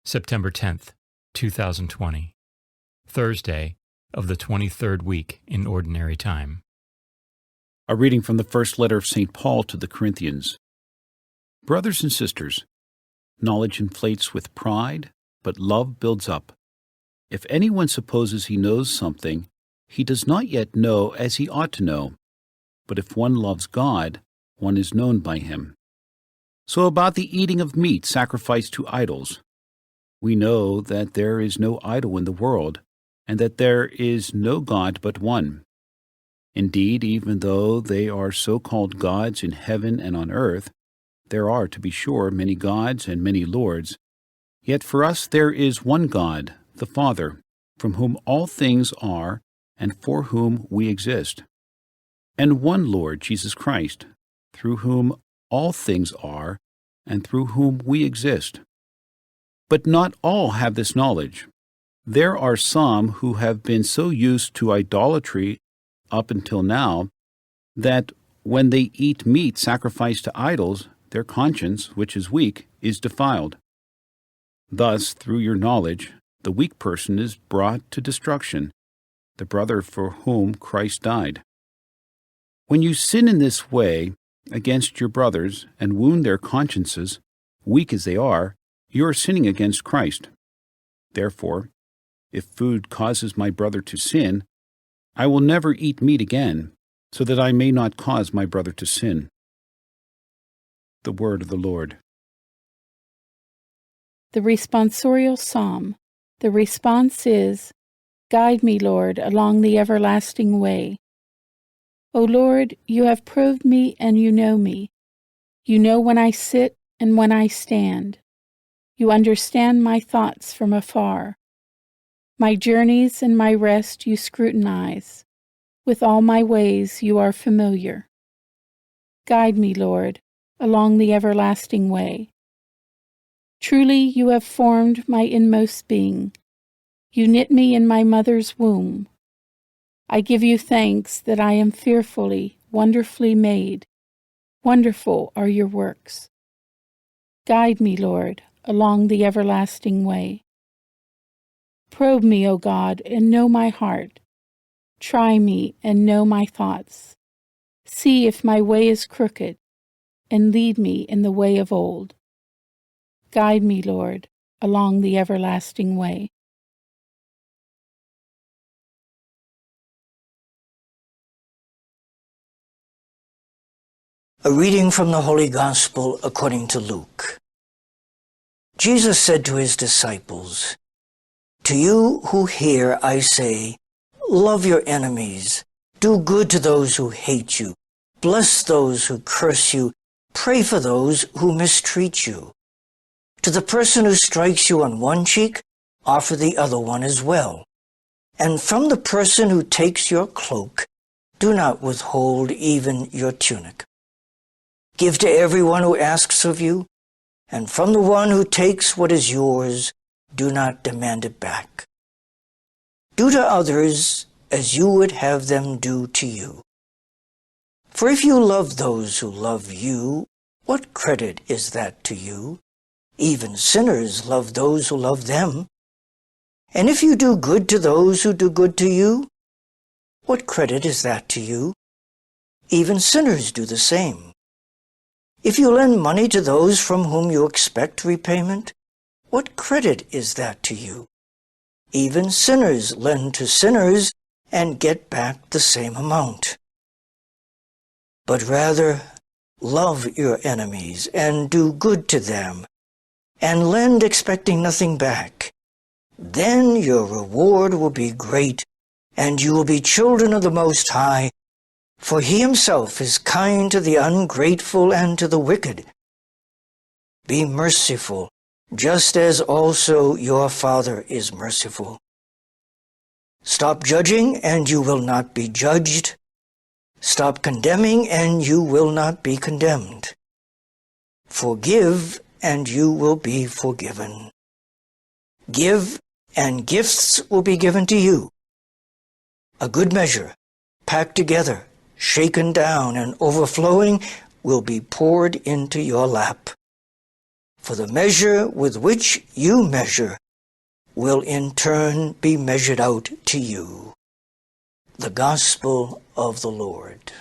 September 10th, 2020, Thursday of the 23rd week in Ordinary Time. A reading from the first letter of St. Paul to the Corinthians. Brothers and sisters, knowledge inflates with pride, but love builds up. If anyone supposes he knows something, he does not yet know as he ought to know. But if one loves God, one is known by him. So about the eating of meat sacrificed to idols. We know that there is no idol in the world, and that there is no God but one. Indeed, even though they are so-called gods in heaven and on earth, there are, to be sure, many gods and many lords. Yet for us there is one God, the Father, from whom all things are and for whom we exist, and one Lord, Jesus Christ, through whom all things are and through whom we exist. But not all have this knowledge. There are some who have been so used to idolatry up until now that when they eat meat sacrificed to idols, their conscience, which is weak, is defiled. Thus, through your knowledge, the weak person is brought to destruction, the brother for whom Christ died. When you sin in this way against your brothers and wound their consciences, weak as they are, you are sinning against Christ. Therefore, if food causes my brother to sin, I will never eat meat again, so that I may not cause my brother to sin. The word of the Lord. The responsorial psalm. The response is, "Guide me, Lord, along the everlasting way." O Lord, you have proved me and you know me. You know when I sit and when I stand. You understand my thoughts from afar. My journeys and my rest you scrutinize. With all my ways you are familiar. Guide me, Lord, along the everlasting way. Truly you have formed my inmost being. You knit me in my mother's womb. I give you thanks that I am fearfully, wonderfully made. Wonderful are your works. Guide me, Lord, along the everlasting way. Probe me, O God, and know my heart. Try me and know my thoughts. See if my way is crooked, and lead me in the way of old. Guide me, Lord, along the everlasting way. A reading from the Holy Gospel according to Luke. Jesus said to his disciples, "To you who hear I say, love your enemies, do good to those who hate you, bless those who curse you, pray for those who mistreat you. To the person who strikes you on one cheek, offer the other one as well. And from the person who takes your cloak, do not withhold even your tunic. Give to everyone who asks of you, and from the one who takes what is yours, do not demand it back. Do to others as you would have them do to you. For if you love those who love you, what credit is that to you? Even sinners love those who love them. And if you do good to those who do good to you, what credit is that to you? Even sinners do the same. If you lend money to those from whom you expect repayment, what credit is that to you? Even sinners lend to sinners and get back the same amount. But rather, love your enemies and do good to them, and lend expecting nothing back. Then your reward will be great, and you will be children of the Most High, for he himself is kind to the ungrateful and to the wicked. Be merciful, just as also your Father is merciful. Stop judging, and you will not be judged. Stop condemning, and you will not be condemned. Forgive, and you will be forgiven. Give, and gifts will be given to you. A good measure, packed together, shaken down and overflowing, will be poured into your lap. For the measure with which you measure will in turn be measured out to you. The Gospel of the Lord.